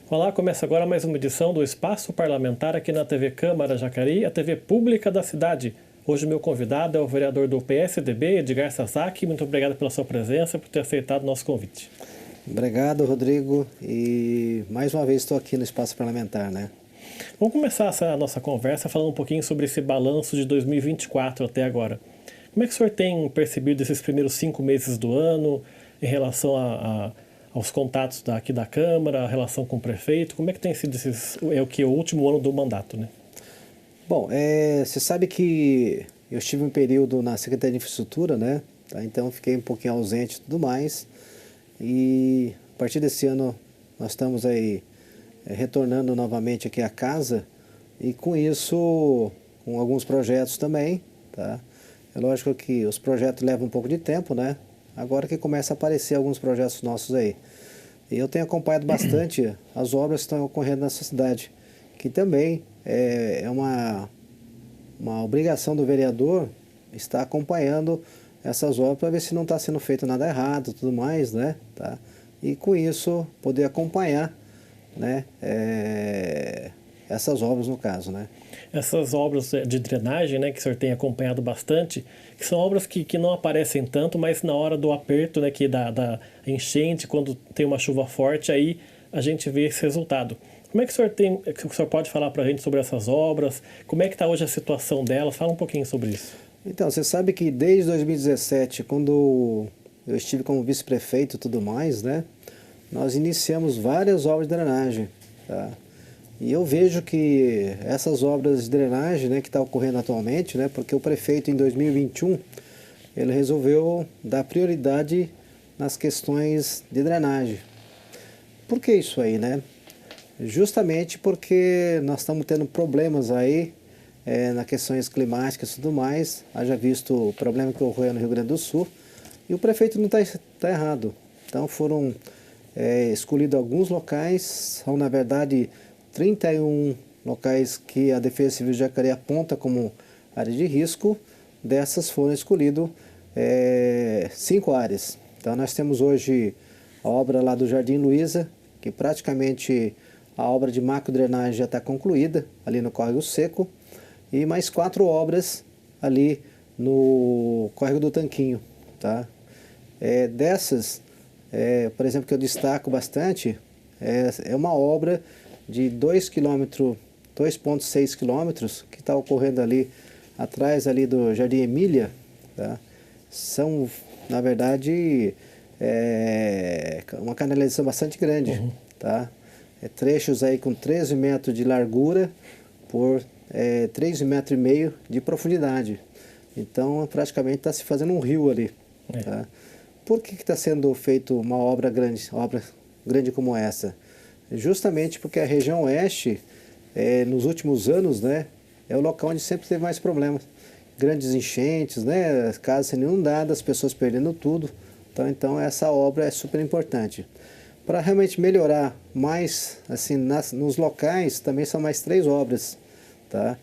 Olá, começa agora mais uma edição do Espaço Parlamentar aqui na TV Câmara Jacareí, a TV pública da cidade. Hoje o meu convidado é o vereador do PSDB, Edgar Sasaki. Muito obrigado pela sua presença, por ter aceitado o nosso convite. Obrigado, Rodrigo. E mais uma vez estou aqui no Espaço Parlamentar, né? Vamos começar essa nossa conversa falando um pouquinho sobre esse balanço de 2024 até agora. Como é que o senhor tem percebido esses primeiros 5 meses do ano em relação aos contatos aqui da Câmara, a relação com o prefeito? Como é que tem sido o último ano do mandato, né? Bom, você sabe que eu estive um período na Secretaria de Infraestrutura, né? Tá? Então fiquei um pouquinho ausente e tudo mais. E a partir desse ano nós estamos aí retornando novamente aqui à casa e com isso, com alguns projetos também, tá? É lógico que os projetos levam um pouco de tempo, né? Agora que começa a aparecer alguns projetos nossos aí. E eu tenho acompanhado bastante as obras que estão ocorrendo nessa cidade, que também é uma obrigação do vereador estar acompanhando essas obras para ver se não está sendo feito nada errado e tudo mais, né? Tá? E com isso poder acompanhar, né? Essas obras no caso, né? Essas obras de drenagem, né, que o senhor tem acompanhado bastante, que são obras que não aparecem tanto, mas na hora do aperto, né, que da enchente, quando tem uma chuva forte, aí a gente vê esse resultado. Como é que o senhor pode falar para a gente sobre essas obras? Como é que está hoje a situação delas? Fala um pouquinho sobre isso. Então, você sabe que desde 2017, quando eu estive como vice-prefeito e tudo mais, né, nós iniciamos várias obras de drenagem, tá? E eu vejo que essas obras de drenagem, né, que estão ocorrendo atualmente, né, porque o prefeito em 2021, ele resolveu dar prioridade nas questões de drenagem. Por que isso aí, né? Justamente porque nós estamos tendo problemas aí nas questões climáticas e tudo mais, haja visto o problema que ocorreu no Rio Grande do Sul, e o prefeito não está errado. Então foram escolhidos alguns locais, são na verdade 31 locais que a Defesa Civil de Jacareí aponta como área de risco. Dessas foram escolhidas 5 áreas. Então nós temos hoje a obra lá do Jardim Luiza, que praticamente a obra de macro-drenagem já está concluída, ali no Córrego Seco, e mais 4 obras ali no Córrego do Tanquinho. Tá? Dessas, por exemplo, que eu destaco bastante, é uma obra de 2,6 quilômetros, que está ocorrendo ali atrás ali do Jardim Emília, tá? São, na verdade, uma canalização bastante grande, Uhum. tá? Trechos aí com 13 metros de largura por 3,5 metros de profundidade. Então, praticamente está se fazendo um rio ali, tá? Por que está sendo feito uma obra grande como essa? Justamente porque a região oeste, nos últimos anos, né, é o local onde sempre teve mais problemas. Grandes enchentes, né, casas sendo inundadas, pessoas perdendo tudo. Então essa obra é super importante. Para realmente melhorar mais, assim, nos locais, também são mais 3 obras. Tá?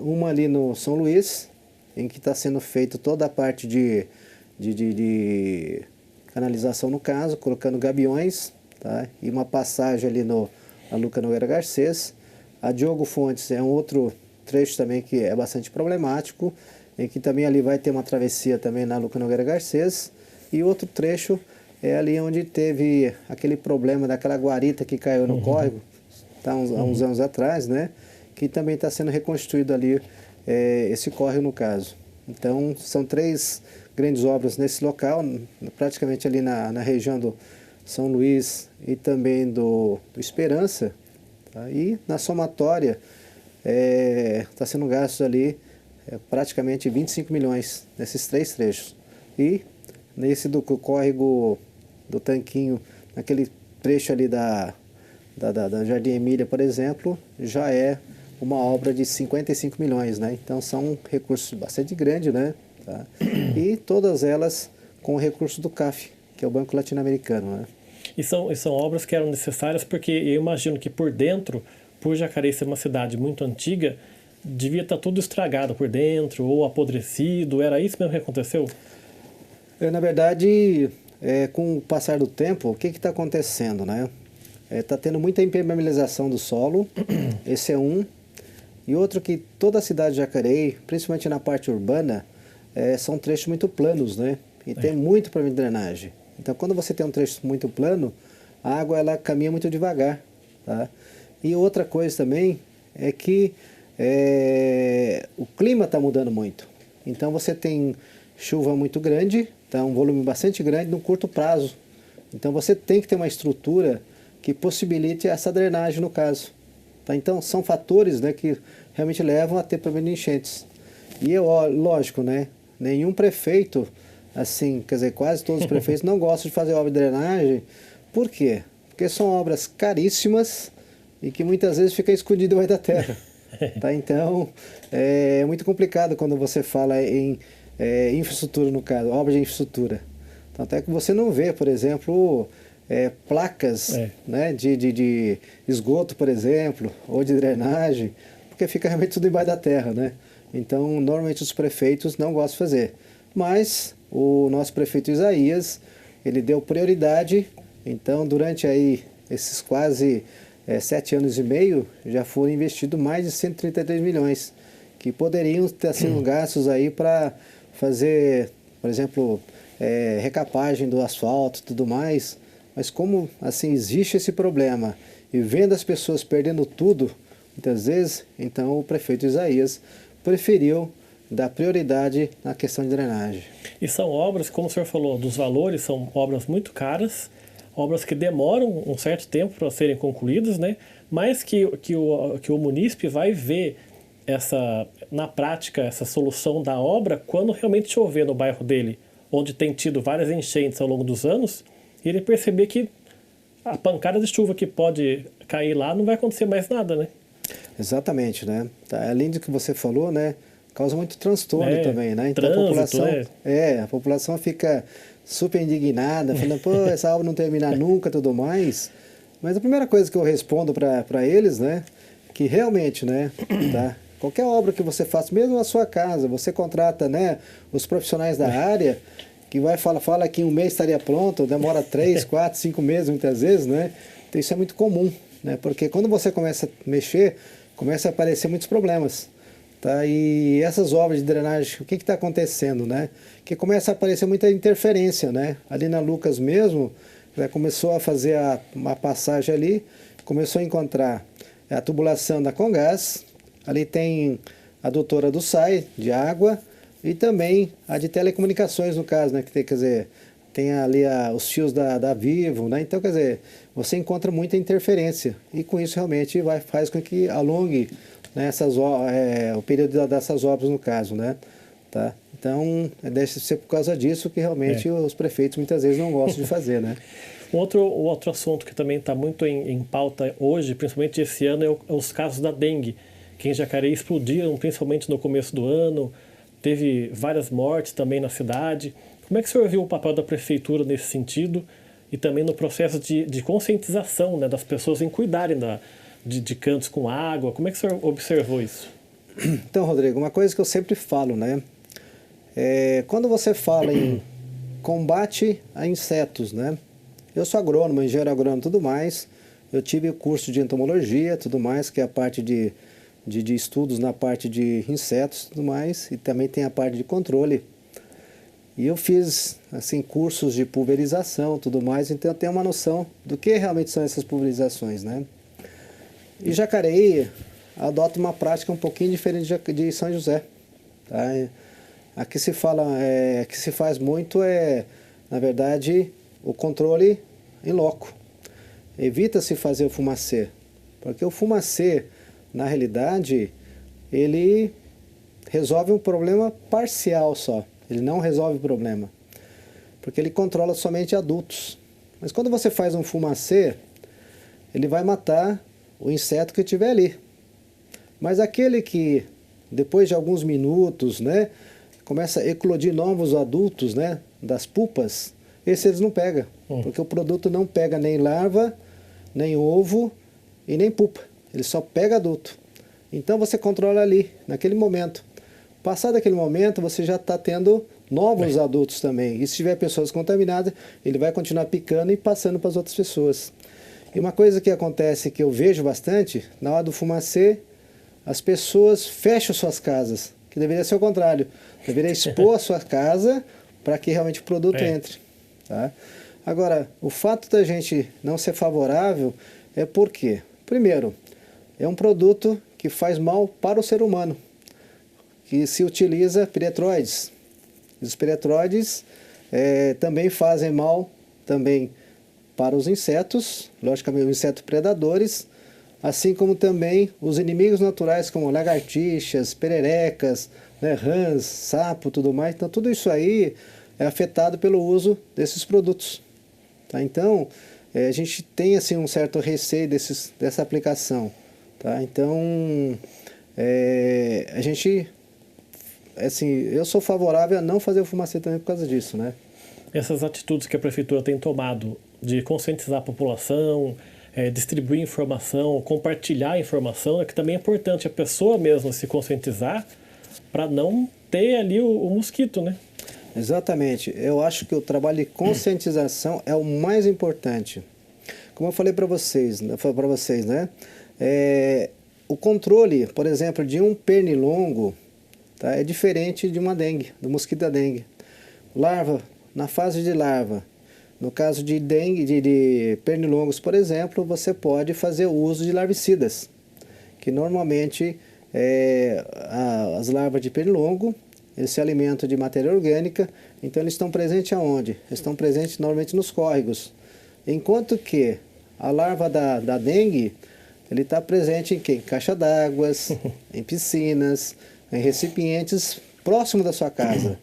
Uma ali no São Luís, em que está sendo feita toda a parte de canalização no caso, colocando gabiões, tá? E uma passagem ali na Luca Nogueira Garcês. A Diogo Fontes é um outro trecho também que é bastante problemático, em que também ali vai ter uma travessia também na Luca Nogueira Garcês. E outro trecho é ali onde teve aquele problema daquela guarita que caiu no córrego, tá, há uns anos atrás, né? Que também está sendo reconstruído ali, esse córrego no caso. Então são 3 grandes obras nesse local, praticamente ali na região do São Luís e também do Esperança, tá? E na somatória está sendo gasto ali praticamente 25 milhões nesses 3 trechos. E nesse do córrego do Tanquinho, naquele trecho ali da Jardim Emília, por exemplo, já é uma obra de 55 milhões, né? Então são recursos bastante grandes, né? Tá? E todas elas com o recurso do CAF, que é o Banco Latino-Americano, né? E são obras que eram necessárias porque eu imagino que por dentro, por Jacareí ser uma cidade muito antiga, devia estar tudo estragado por dentro ou apodrecido. Era isso mesmo que aconteceu? Na verdade, com o passar do tempo, o que está acontecendo, né? está tendo muita impermeabilização do solo, esse é um. E outro que toda a cidade de Jacareí, principalmente na parte urbana, são trechos muito planos, né? E tem muito problema de drenagem. Então, quando você tem um trecho muito plano, a água ela caminha muito devagar, tá? E outra coisa também é que o clima está mudando muito. Então, você tem chuva muito grande, tá? Um volume bastante grande num curto prazo. Então, você tem que ter uma estrutura que possibilite essa drenagem no caso. Tá? Então, são fatores, né, que realmente levam a ter problema de enchentes. E, lógico, né, nenhum prefeito, assim, quer dizer, quase todos os prefeitos não gostam de fazer obra de drenagem. Por quê? Porque são obras caríssimas e que muitas vezes ficam escondidas debaixo da terra. Tá? Então, é muito complicado quando você fala em infraestrutura, no caso, obra de infraestrutura. Tanto é que você não vê, por exemplo, placas né, de esgoto, por exemplo, ou de drenagem, porque fica realmente tudo embaixo da terra, né? Então, normalmente os prefeitos não gostam de fazer. Mas o nosso prefeito Isaías, ele deu prioridade, então durante aí esses quase 7 anos e meio, já foram investidos mais de 133 milhões, que poderiam ter sido gastos aí para fazer, por exemplo, recapagem do asfalto e tudo mais. Mas como assim existe esse problema e vendo as pessoas perdendo tudo, muitas vezes, então o prefeito Isaías preferiu dar prioridade na questão de drenagem. E são obras, como o senhor falou, dos valores, são obras muito caras, obras que demoram um certo tempo para serem concluídas, né? Mas que o munícipe vai ver na prática essa solução da obra quando realmente chover no bairro dele, onde tem tido várias enchentes ao longo dos anos, e ele perceber que a pancada de chuva que pode cair lá não vai acontecer mais nada, né? Exatamente, né? Além do que você falou, né? Causa muito transtorno também, né? Então trânsito, a população fica super indignada, falando, pô, essa obra não terminar nunca, tudo mais. Mas a primeira coisa que eu respondo para eles, né? Que realmente, né? Tá? Qualquer obra que você faça, mesmo na sua casa, você contrata, né? Os profissionais da área que fala que um mês estaria pronto, demora 3, 4, 5 meses muitas vezes, né? Então isso é muito comum, né? Porque quando você começa a mexer, começa a aparecer muitos problemas, tá? E essas obras de drenagem, o que está acontecendo, né? Que começa a aparecer muita interferência, né? Ali na Lucas mesmo, começou a fazer uma passagem ali, começou a encontrar a tubulação da Comgás, ali tem a adutora do SAI, de água, e também a de telecomunicações, no caso, né? Que tem, quer dizer, tem ali os fios da Vivo, né? Então, quer dizer, você encontra muita interferência e com isso realmente faz com que alongue, né, o período dessas obras, no caso, né? Tá? Então, deve ser por causa disso que realmente os prefeitos muitas vezes não gostam de fazer, né? Outro assunto que também está muito em pauta hoje, principalmente esse ano, é os casos da dengue, que em Jacareí explodiram, principalmente no começo do ano, teve várias mortes também na cidade. Como é que o senhor viu o papel da prefeitura nesse sentido e também no processo de conscientização, né, das pessoas em cuidarem de cantos com água? Como é que o senhor observou isso? Então, Rodrigo, uma coisa que eu sempre falo, né? Quando você fala em combate a insetos, né? Eu sou agrônomo, engenheiro agrônomo e tudo mais. Eu tive o curso de entomologia, tudo mais, que é a parte de estudos na parte de insetos e tudo mais, e também tem a parte de controle. E eu fiz assim cursos de pulverização, tudo mais, então eu tenho uma noção do que realmente são essas pulverizações, né? E Jacareí adota uma prática um pouquinho diferente de São José, tá? Aqui se que se faz muito na verdade, o controle em loco. Evita-se fazer o fumacê, porque o fumacê, na realidade, ele resolve um problema parcial só. Ele não resolve o problema, porque ele controla somente adultos. Mas quando você faz um fumacê, ele vai matar o inseto que estiver ali. Mas aquele que, depois de alguns minutos, né, começa a eclodir novos adultos, né, das pupas, esse eles não pegam, porque o produto não pega nem larva, nem ovo e nem pupa. Ele só pega adulto. Então você controla ali, naquele momento. Passado aquele momento, você já está tendo novos adultos também. E se tiver pessoas contaminadas, ele vai continuar picando e passando para as outras pessoas. E uma coisa que acontece que eu vejo bastante, na hora do fumacê, as pessoas fecham suas casas, que deveria ser o contrário. Deveria expor a sua casa para que realmente o produto entre. Tá? Agora, o fato da gente não ser favorável é porque, primeiro, é um produto que faz mal para o ser humano, que se utiliza piretróides. Os piretróides também fazem mal também para os insetos, logicamente os insetos predadores, assim como também os inimigos naturais como lagartixas, pererecas, né, rãs, sapo, tudo mais. Então tudo isso aí é afetado pelo uso desses produtos. Tá? Então a gente tem assim um certo receio dessa aplicação. Tá? Então a gente, assim, eu sou favorável a não fazer o fumacê também por causa disso, né? Essas atitudes que a prefeitura tem tomado de conscientizar a população, distribuir informação, compartilhar informação, é que também é importante a pessoa mesmo se conscientizar para não ter ali o mosquito, né? Exatamente. Eu acho que o trabalho de conscientização é o mais importante. Como eu falei para vocês, né? O controle, por exemplo, de um pernilongo, tá, é diferente de uma dengue, do mosquito da dengue. Larva, na fase de larva, no caso de dengue, de pernilongos, por exemplo, você pode fazer o uso de larvicidas, que normalmente as larvas de pernilongo, eles se alimentam de matéria orgânica, então eles estão presentes aonde? Eles estão presentes normalmente nos córregos. Enquanto que a larva da dengue, ele está presente em quê? Em caixa d'água, em piscinas, em recipientes próximos da sua casa.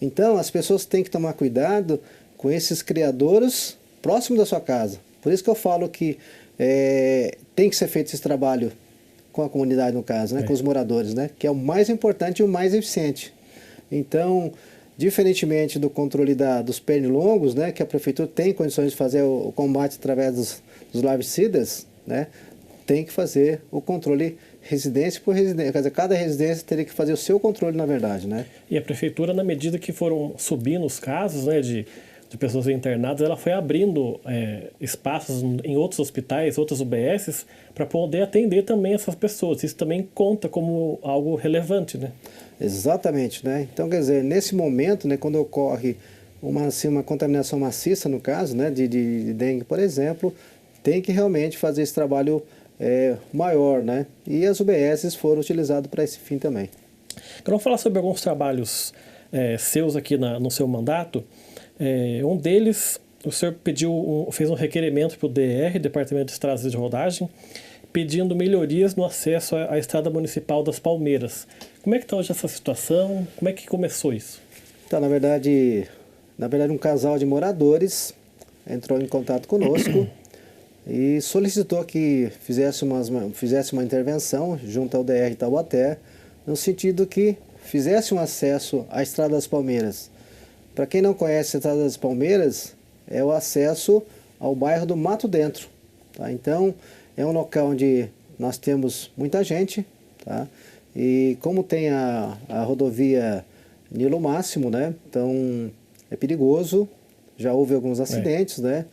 Então as pessoas têm que tomar cuidado com esses criadouros próximos da sua casa. Por isso que eu falo que tem que ser feito esse trabalho com a comunidade, no caso, né? Com os moradores, né? Que é o mais importante e o mais eficiente. Então, diferentemente do controle dos pernilongos, né? Que a prefeitura tem condições de fazer o combate através dos larvicidas, né? Tem que fazer o controle residência por residência. Quer dizer, cada residência teria que fazer o seu controle, na verdade, né? E a prefeitura, na medida que foram subindo os casos, né, de pessoas internadas, ela foi abrindo espaços em outros hospitais, outras UBSs, para poder atender também essas pessoas. Isso também conta como algo relevante, né? Exatamente, né? Então, quer dizer, nesse momento, né, quando ocorre uma contaminação maciça, no caso, né, de dengue, por exemplo, tem que realmente fazer esse trabalho maior, né? E as UBSs foram utilizadas para esse fim também. Quero falar sobre alguns trabalhos seus aqui no seu mandato. Um deles, o senhor fez um requerimento para o DR, Departamento de Estradas de Rodagem, pedindo melhorias no acesso à Estrada Municipal das Palmeiras. Como é que está hoje essa situação? Como é que começou isso? Então, na verdade, um casal de moradores entrou em contato conosco e solicitou que fizesse uma intervenção junto ao DR Taubaté, no sentido que fizesse um acesso à Estrada das Palmeiras. Para quem não conhece a Estrada das Palmeiras, é o acesso ao bairro do Mato Dentro. Tá? Então, é um local onde nós temos muita gente, tá? E como tem a rodovia Nilo Máximo, né? Então é perigoso, já houve alguns acidentes, né?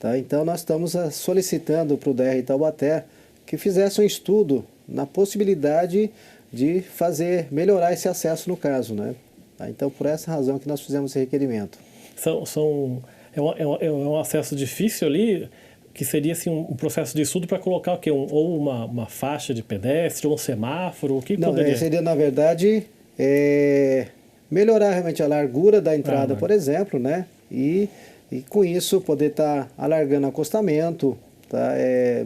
Tá? Então nós estamos solicitando para o DR Taubaté que fizesse um estudo na possibilidade de melhorar esse acesso no caso, né? Tá? Então por essa razão que nós fizemos esse requerimento. É um acesso difícil ali, que seria assim, um processo de estudo para colocar o quê? Ou uma faixa de pedestre, ou um semáforo, o que poderia? Seria, na verdade, melhorar realmente a largura da entrada, por exemplo, né? E com isso poder estar alargando o acostamento, tá?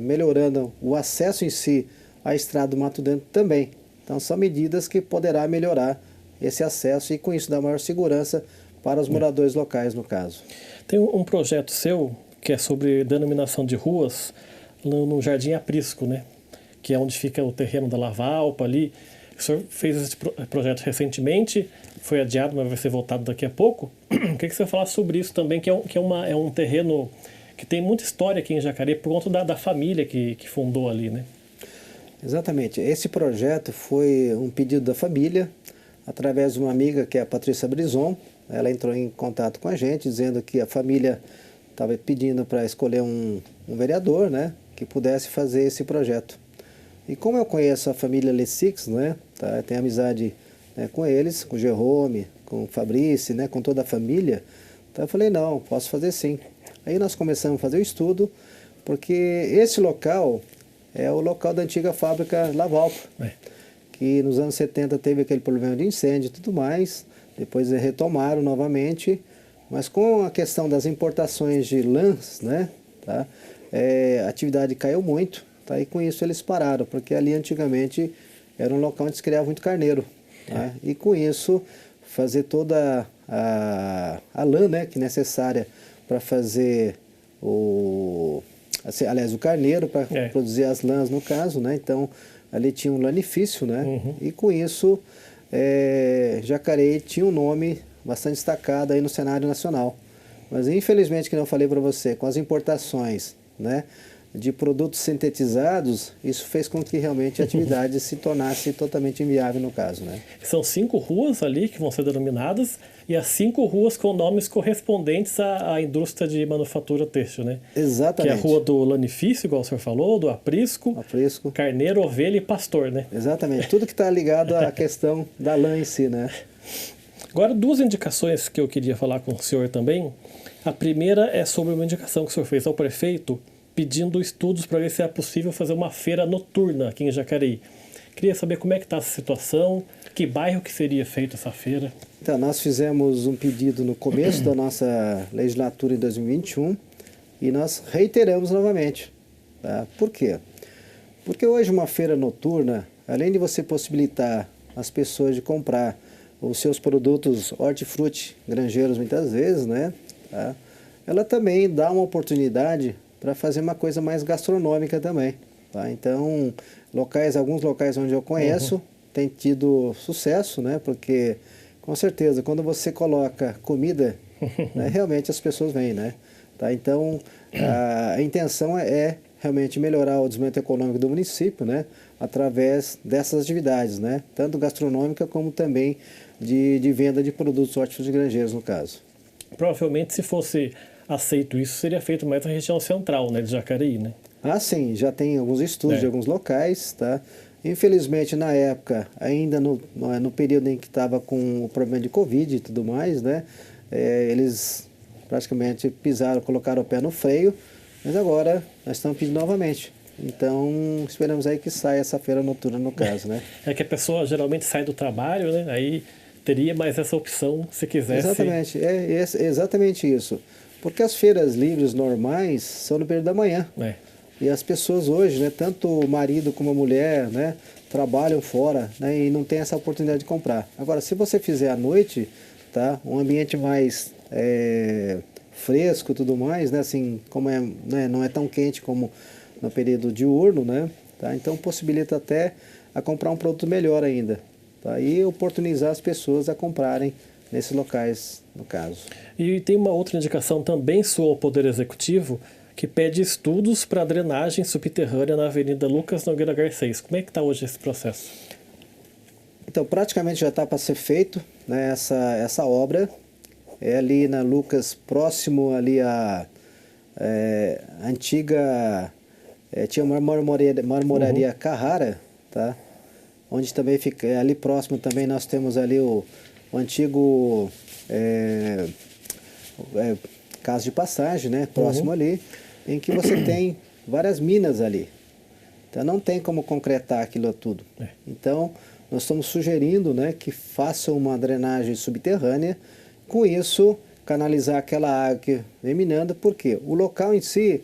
Melhorando o acesso em si à estrada do Mato Dentro também. Então são medidas que poderá melhorar esse acesso e com isso dar maior segurança para os moradores locais, no caso. Tem um projeto seu que é sobre denominação de ruas no Jardim Aprisco, né? Que é onde fica o terreno da Lavalpa ali. O senhor fez esse projeto recentemente, foi adiado, mas vai ser voltado daqui a pouco. Queria que você falasse sobre isso também, que é um terreno que tem muita história aqui em Jacareí por conta da família que fundou ali, né? Exatamente. Esse projeto foi um pedido da família, através de uma amiga que é a Patrícia Brison. Ela entrou em contato com a gente, dizendo que a família estava pedindo para escolher um vereador, né, que pudesse fazer esse projeto. E como eu conheço a família Lessix, né, tá, tenho amizade, né, com eles, com o Jerome, com o Fabrício, né, com toda a família, então eu falei, não, posso fazer sim. Aí nós começamos a fazer o estudo, porque esse local é o local da antiga fábrica Lavalpa, que nos anos 70 teve aquele problema de incêndio e tudo mais, depois retomaram novamente, mas com a questão das importações de lãs, né, tá, a atividade caiu muito, tá, e com isso eles pararam, porque ali antigamente era um local onde se criava muito carneiro, tá, e com isso fazer toda a lã, né, que é necessária para fazer aliás, o carneiro, para produzir as lãs no caso, né, então ali tinha um lanifício, né, e com isso Jacareí tinha um nome bastante destacado aí no cenário nacional. Mas infelizmente, que não falei para você, com as importações, né, de produtos sintetizados, isso fez com que realmente a atividade se tornasse totalmente inviável no caso, né. São 5 ruas ali que vão ser denominadas, e as 5 ruas com nomes correspondentes à indústria de manufatura têxtil, né? Exatamente. Que é a rua do lanifício, igual o senhor falou, do aprisco, carneiro, ovelha e pastor, né? Exatamente, tudo que está ligado à questão da lã em si, né. Agora, 2 indicações que eu queria falar com o senhor também. A primeira é sobre uma indicação que o senhor fez ao prefeito, pedindo estudos para ver se é possível fazer uma feira noturna aqui em Jacareí. Queria saber como é que está essa situação, que bairro que seria feita essa feira. Então, nós fizemos um pedido no começo da nossa legislatura em 2021 e nós reiteramos novamente. Tá? Por quê? Porque hoje uma feira noturna, além de você possibilitar as pessoas de comprar os seus produtos hortifruti granjeiros muitas vezes, né? Tá? Ela também dá uma oportunidade para fazer uma coisa mais gastronômica também. Tá? Então, alguns locais onde eu conheço tem tido sucesso, né? Porque, com certeza, quando você coloca comida, né, realmente as pessoas vêm, né? Tá? Então, a intenção é realmente melhorar o desenvolvimento econômico do município, né? Através dessas atividades, né? Tanto gastronômica como também de venda de produtos hortícolas granjeiros, no caso. Provavelmente, se fosse aceito isso, seria feito mais na região central, né, de Jacareí, né? Ah, sim, já tem alguns estudos de alguns locais, tá? Infelizmente, na época, ainda no período em que estava com o problema de Covid e tudo mais, né? Eles praticamente colocaram o pé no freio, mas agora nós estamos pedindo novamente. Então, esperamos aí que saia essa feira noturna, no caso, né? É que a pessoa geralmente sai do trabalho, né? Aí teria mais essa opção, se quisesse. Exatamente, é exatamente isso. Porque as feiras livres normais são no período da manhã. E as pessoas hoje, né, tanto o marido como a mulher, né, trabalham fora, né, e não tem essa oportunidade de comprar. Agora, se você fizer à noite, tá, um ambiente mais fresco e tudo mais, né, assim, como né, não é tão quente como no período diurno, né, tá, então possibilita até a comprar um produto melhor ainda. Tá, e oportunizar as pessoas a comprarem nesses locais, no caso. E tem uma outra indicação também sua ao Poder Executivo, que pede estudos para drenagem subterrânea na Avenida Lucas Nogueira Garcês. Como é que está hoje esse processo? Então, praticamente já está para ser feito, né, essa obra. É ali na Lucas, próximo ali à antiga... tinha uma marmoraria Carrara, tá? Onde também fica, ali próximo também nós temos ali o antigo Casa de Passagem, né? Próximo ali, em que você tem várias minas ali. Então não tem como concretar aquilo tudo. Então nós estamos sugerindo, né, que façam uma drenagem subterrânea, com isso canalizar aquela água que vem minando, porque o local em si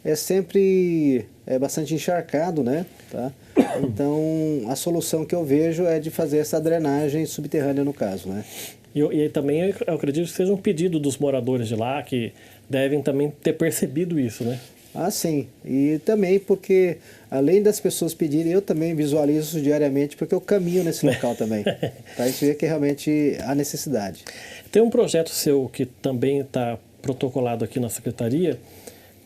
é sempre bastante encharcado, né? Tá? Então a solução que eu vejo é de fazer essa drenagem subterrânea no caso, né? E também eu acredito que seja um pedido dos moradores de lá, que devem também ter percebido isso, né? Ah, sim. E também porque, além das pessoas pedirem, eu também visualizo isso diariamente, porque eu caminho nesse local também. Tá? A gente vê que realmente há necessidade. Tem um projeto seu que também está protocolado aqui na Secretaria,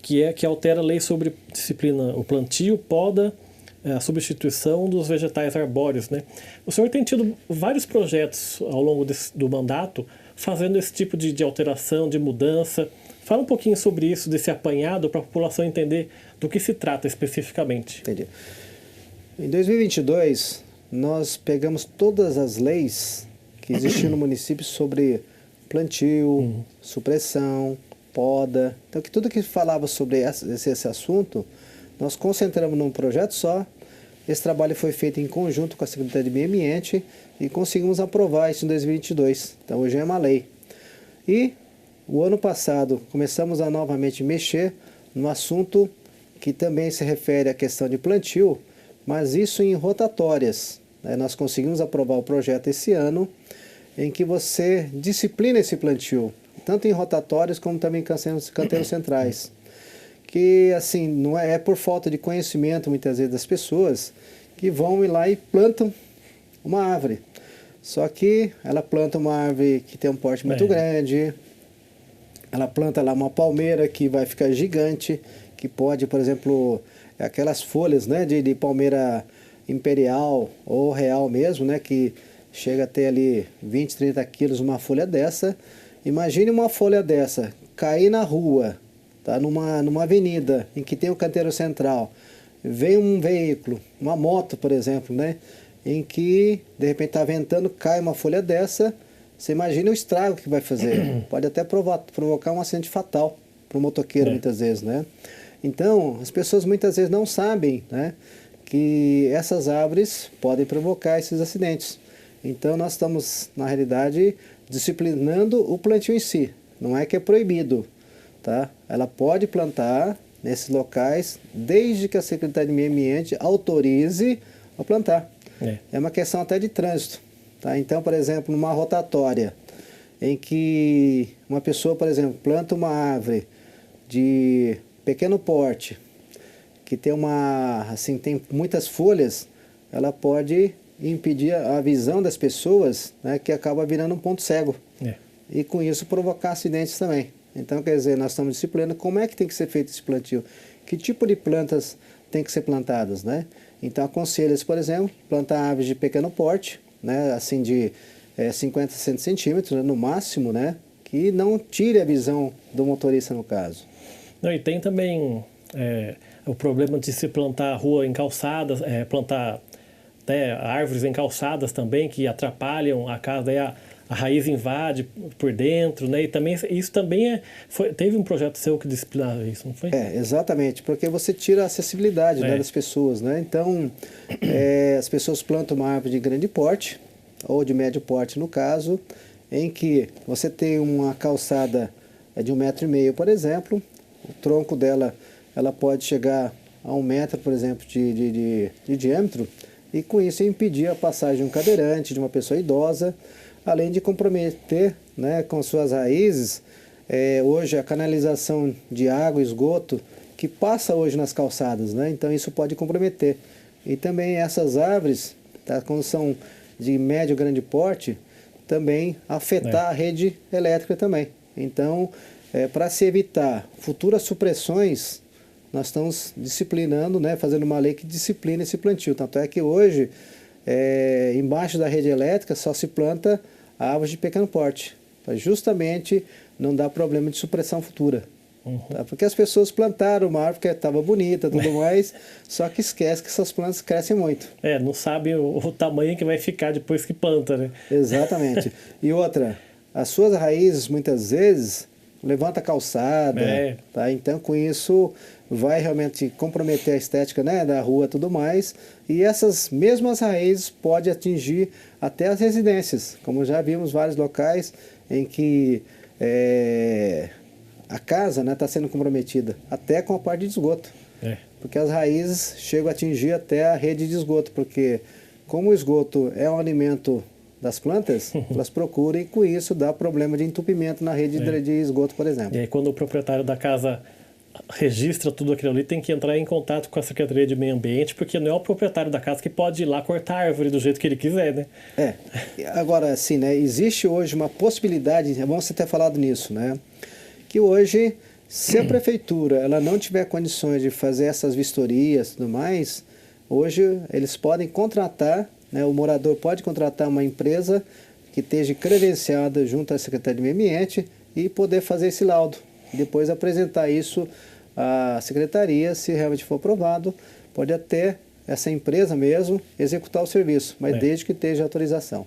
que altera a lei sobre disciplina, o plantio, poda, a substituição dos vegetais arbóreos, né? O senhor tem tido vários projetos ao longo do mandato fazendo esse tipo de alteração, de mudança, Fala um pouquinho sobre isso, desse apanhado, para a população entender do que se trata especificamente. Entendi. Em 2022, nós pegamos todas as leis que existiam no município sobre plantio, supressão, poda. Então, tudo que falava sobre esse assunto, nós concentramos num projeto só. Esse trabalho foi feito em conjunto com a Secretaria de Meio Ambiente e conseguimos aprovar isso em 2022. Então, hoje é uma lei. E o ano passado começamos a novamente mexer no assunto que também se refere à questão de plantio, mas isso em rotatórias. Nós conseguimos aprovar o projeto esse ano, em que você disciplina esse plantio, tanto em rotatórios como também em canteiros centrais. Que assim, não é por falta de conhecimento muitas vezes das pessoas que vão ir lá e plantam uma árvore. Só que ela planta uma árvore que tem um porte muito grande, ela planta lá uma palmeira que vai ficar gigante, que pode, por exemplo, aquelas folhas, né, de palmeira imperial ou real mesmo, né, que chega a ter ali 20, 30 quilos uma folha dessa. Imagine uma folha dessa cair na rua, tá, numa avenida em que tem o canteiro central. Vem um veículo, uma moto, por exemplo, né, em que de repente está ventando, cai uma folha dessa. Você imagina o estrago que vai fazer. Pode até provocar um acidente fatal para o motoqueiro, muitas vezes, né? Então, as pessoas muitas vezes não sabem, né, que essas árvores podem provocar esses acidentes. Então, nós estamos, na realidade, disciplinando o plantio em si. Não é que é proibido, tá? Ela pode plantar nesses locais, desde que a Secretaria de Meio Ambiente autorize a plantar. É uma questão até de trânsito. Tá? Então, por exemplo, numa rotatória, em que uma pessoa, por exemplo, planta uma árvore de pequeno porte, que tem tem muitas folhas, ela pode impedir a visão das pessoas, né, que acaba virando um ponto cego. E com isso provocar acidentes também. Então, quer dizer, nós estamos disciplinando como é que tem que ser feito esse plantio, que tipo de plantas tem que ser plantadas, né? Então, aconselho-se, por exemplo, plantar árvores de pequeno porte, né, assim de 50 a 100 centímetros, né, no máximo, né, que não tire a visão do motorista no caso. Não, e tem também o problema de se plantar rua em calçadas, plantar, né, árvores em calçadas também, que atrapalham a casa, daí a raiz invade por dentro, né? E também isso também teve um projeto seu que disciplinava isso, não foi? Exatamente, porque você tira a acessibilidade, né, das pessoas, né? Então, as pessoas plantam uma árvore de grande porte, ou de médio porte no caso, em que você tem uma calçada de 1,5 metro, por exemplo, o tronco dela ela pode chegar a 1 metro, por exemplo, de diâmetro, e com isso impedir a passagem de um cadeirante, de uma pessoa idosa, além de comprometer, né, com suas raízes, hoje a canalização de água, esgoto, que passa hoje nas calçadas, né? Então isso pode comprometer. E também essas árvores, tá, quando são de médio grande porte, também afetar a rede elétrica também. Então, para se evitar futuras supressões, nós estamos disciplinando, né, fazendo uma lei que disciplina esse plantio. Tanto é que hoje, embaixo da rede elétrica, só se planta árvores de pequeno porte, para justamente não dar problema de supressão futura. Tá? Porque as pessoas plantaram uma árvore que estava bonita, tudo mais, só que esquece que essas plantas crescem muito. Não sabe o tamanho que vai ficar depois que planta, né? Exatamente. E outra, as suas raízes muitas vezes levanta a calçada, tá? Então com isso vai realmente comprometer a estética, né, da rua e tudo mais, e essas mesmas raízes podem atingir até as residências, como já vimos vários locais em que a casa está sendo comprometida, até com a parte de esgoto, porque as raízes chegam a atingir até a rede de esgoto, porque como o esgoto é um alimento das plantas, elas procuram e com isso dá problema de entupimento na rede de esgoto, por exemplo. E aí quando o proprietário da casa registra tudo aquilo ali, tem que entrar em contato com a Secretaria de Meio Ambiente, porque não é o proprietário da casa que pode ir lá cortar a árvore do jeito que ele quiser, né? Agora, assim, né, existe hoje uma possibilidade, é bom você ter falado nisso, né, que hoje, se a prefeitura ela não tiver condições de fazer essas vistorias e tudo mais, hoje eles podem contratar, né, o morador pode contratar uma empresa que esteja credenciada junto à Secretaria de Meio Ambiente e poder fazer esse laudo. e depois apresentar isso à secretaria. Se realmente for aprovado, pode até essa empresa mesmo executar o serviço, mas desde que esteja autorização.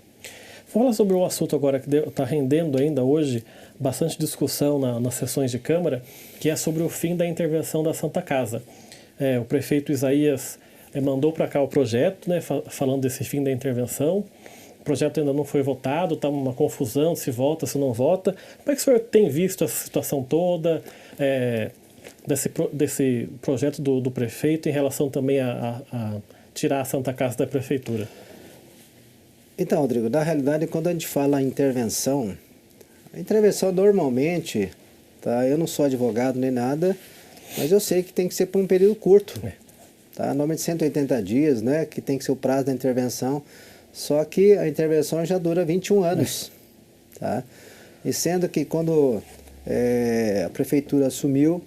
Fala sobre o assunto agora que está rendendo ainda hoje bastante discussão nas sessões de Câmara, que é sobre o fim da intervenção da Santa Casa. O prefeito Isaías mandou para cá o projeto, né, falando desse fim da intervenção. O projeto ainda não foi votado, está uma confusão, se vota, se não vota. Como é que o senhor tem visto essa situação toda, desse projeto do prefeito em relação também a tirar a Santa Casa da prefeitura? Então, Rodrigo, na realidade, quando a gente fala em intervenção, a intervenção normalmente, tá, eu não sou advogado nem nada, mas eu sei que tem que ser por um período curto. Tá? Normalmente 180 dias, né, que tem que ser o prazo da intervenção, só que a intervenção já dura 21 anos. Tá? E sendo que quando a prefeitura assumiu,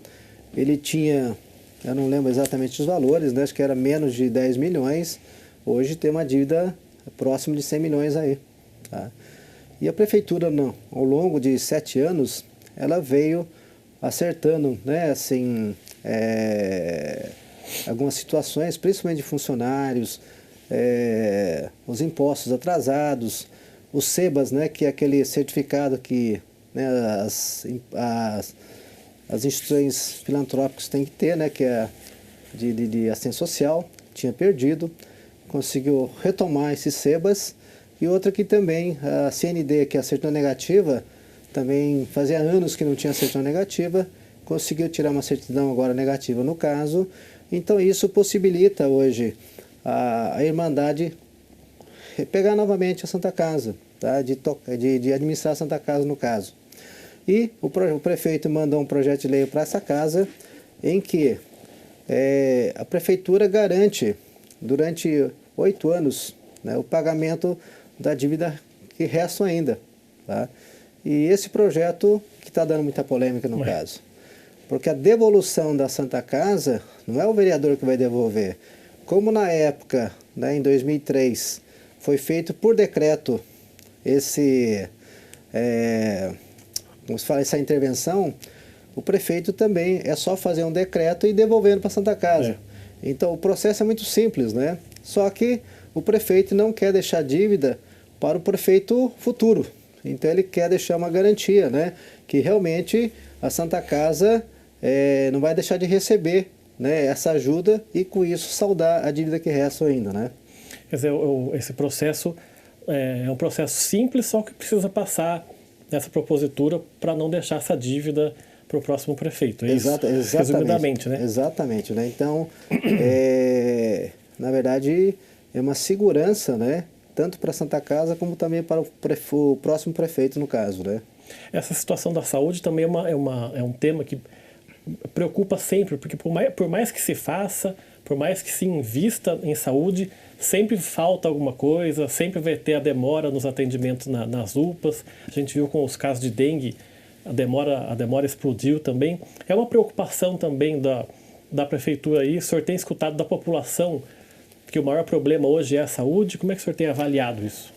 ele tinha, eu não lembro exatamente os valores, né, acho que era menos de 10 milhões, hoje tem uma dívida próximo de 100 milhões aí. Tá? E a prefeitura, ao longo de 7 anos, ela veio acertando, né, assim, algumas situações, principalmente de funcionários, os impostos atrasados, os SEBAS, né, que é aquele certificado que, né, as instituições filantrópicas têm que ter, né, que é de assistência social, tinha perdido, conseguiu retomar esses SEBAS, e outra que também, a CND, que é a certidão negativa, também fazia anos que não tinha certidão negativa, conseguiu tirar uma certidão agora negativa no caso. Então isso possibilita hoje a Irmandade pegar novamente a Santa Casa, tá? de administrar a Santa Casa no caso. E o prefeito mandou um projeto de lei para essa casa, em que a prefeitura garante, durante 8 anos, né, o pagamento da dívida que resta ainda. Tá? E esse projeto que está dando muita polêmica no caso. Porque a devolução da Santa Casa não é o vereador que vai devolver. Como na época, né, em 2003, foi feito por decreto como se fala, essa intervenção, o prefeito também é só fazer um decreto e devolvendo para a Santa Casa. Então o processo é muito simples, né? Só que o prefeito não quer deixar dívida para o prefeito futuro. Então ele quer deixar uma garantia, né? Que realmente a Santa Casa não vai deixar de receber, né, essa ajuda e com isso saldar a dívida que resta ainda, né? Quer dizer, esse processo é um processo simples, só que precisa passar nessa propositura para não deixar essa dívida para o próximo prefeito. Exatamente. Resumidamente, né? Exatamente, né? Então, na verdade, é uma segurança, né? Tanto para a Santa Casa como também para o próximo prefeito, no caso, né? Essa situação da saúde também é um tema que preocupa sempre, porque por mais que se faça, por mais que se invista em saúde, sempre falta alguma coisa, sempre vai ter a demora nos atendimentos nas UPAs. A gente viu com os casos de dengue, a demora explodiu também. É uma preocupação também da prefeitura aí. O senhor tem escutado da população que o maior problema hoje é a saúde? Como é que o senhor tem avaliado isso?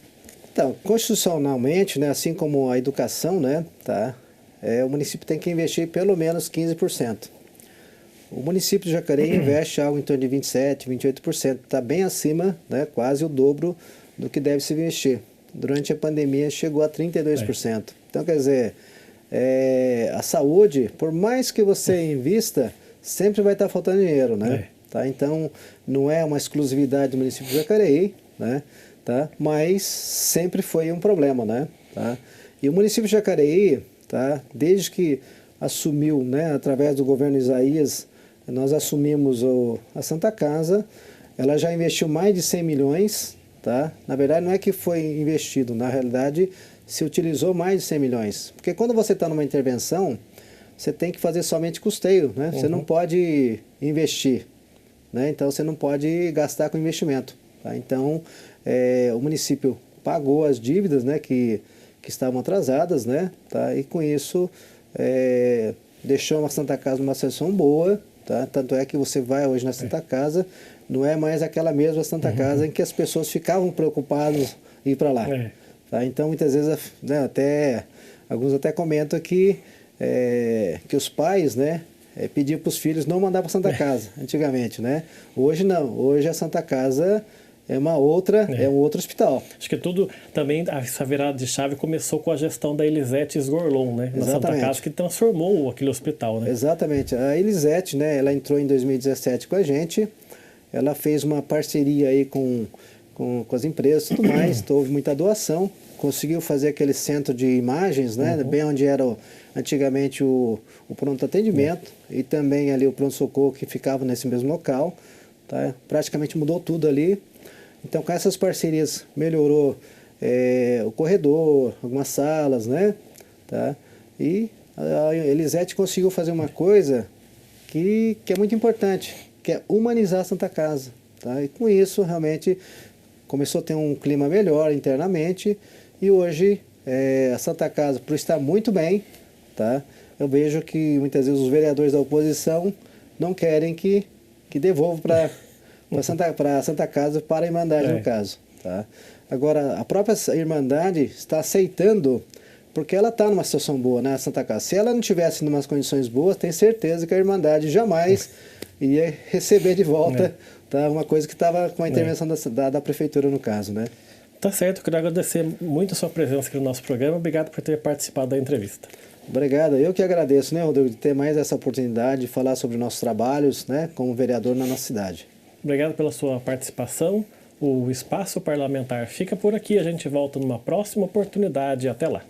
Então, constitucionalmente, né, assim como a educação, né, tá, o município tem que investir pelo menos 15%. O município de Jacareí investe algo em torno de 27%, 28%. Está bem acima, né, quase o dobro do que deve se investir. Durante a pandemia chegou a 32%. Então, quer dizer, a saúde, por mais que você invista, sempre vai estar faltando dinheiro, né? Tá? Então, não é uma exclusividade do município de Jacareí, né? Tá? Mas sempre foi um problema, né? Tá? E o município de Jacareí, tá, desde que assumiu, né, através do governo Isaías, nós assumimos a Santa Casa, ela já investiu mais de 100 milhões, tá? Na verdade não é que foi investido, na realidade se utilizou mais de 100 milhões, porque quando você está numa intervenção, você tem que fazer somente custeio, né? Você não pode investir, né? Então você não pode gastar com investimento, tá? Então o município pagou as dívidas, né, que estavam atrasadas, né, tá? E com isso deixou a Santa Casa numa situação boa, tá? Tanto é que você vai hoje na Santa Casa, não é mais aquela mesma Santa Casa em que as pessoas ficavam preocupadas em ir para lá. Tá? Então muitas vezes, né, alguns até comentam que que os pais, né, pediam para os filhos não mandar para Santa Casa, antigamente, né? Hoje não, hoje a Santa Casa é um outro hospital. Acho que tudo também, essa virada de chave começou com a gestão da Elisete Sgorlon, né? Na Santa Casa, que transformou aquele hospital, né? Exatamente. A Elisete, né, ela entrou em 2017 com a gente, ela fez uma parceria aí com as empresas e tudo mais, houve muita doação, conseguiu fazer aquele centro de imagens, né, bem onde era antigamente o pronto atendimento e também ali o pronto-socorro que ficava nesse mesmo local, tá? Praticamente mudou tudo ali. Então, com essas parcerias, melhorou o corredor, algumas salas, né? Tá? E a Elisete conseguiu fazer uma coisa que é muito importante, que é humanizar a Santa Casa. Tá? E com isso, realmente, começou a ter um clima melhor internamente. E hoje, a Santa Casa, por estar muito bem, tá? Eu vejo que muitas vezes os vereadores da oposição não querem que devolva para a Santa Casa, para a Irmandade, no caso. Tá? Agora, a própria Irmandade está aceitando, porque ela está numa situação boa, né, a Santa Casa. Se ela não tivesse em umas condições boas, tem certeza que a Irmandade jamais ia receber de volta tá, uma coisa que estava com a intervenção da Prefeitura, no caso, né? Tá certo, eu quero agradecer muito a sua presença aqui no nosso programa. Obrigado por ter participado da entrevista. Obrigado. Eu que agradeço, né, Rodrigo, de ter mais essa oportunidade de falar sobre nossos trabalhos, né, como vereador na nossa cidade. Obrigado pela sua participação. O Espaço Parlamentar fica por aqui. A gente volta numa próxima oportunidade. Até lá.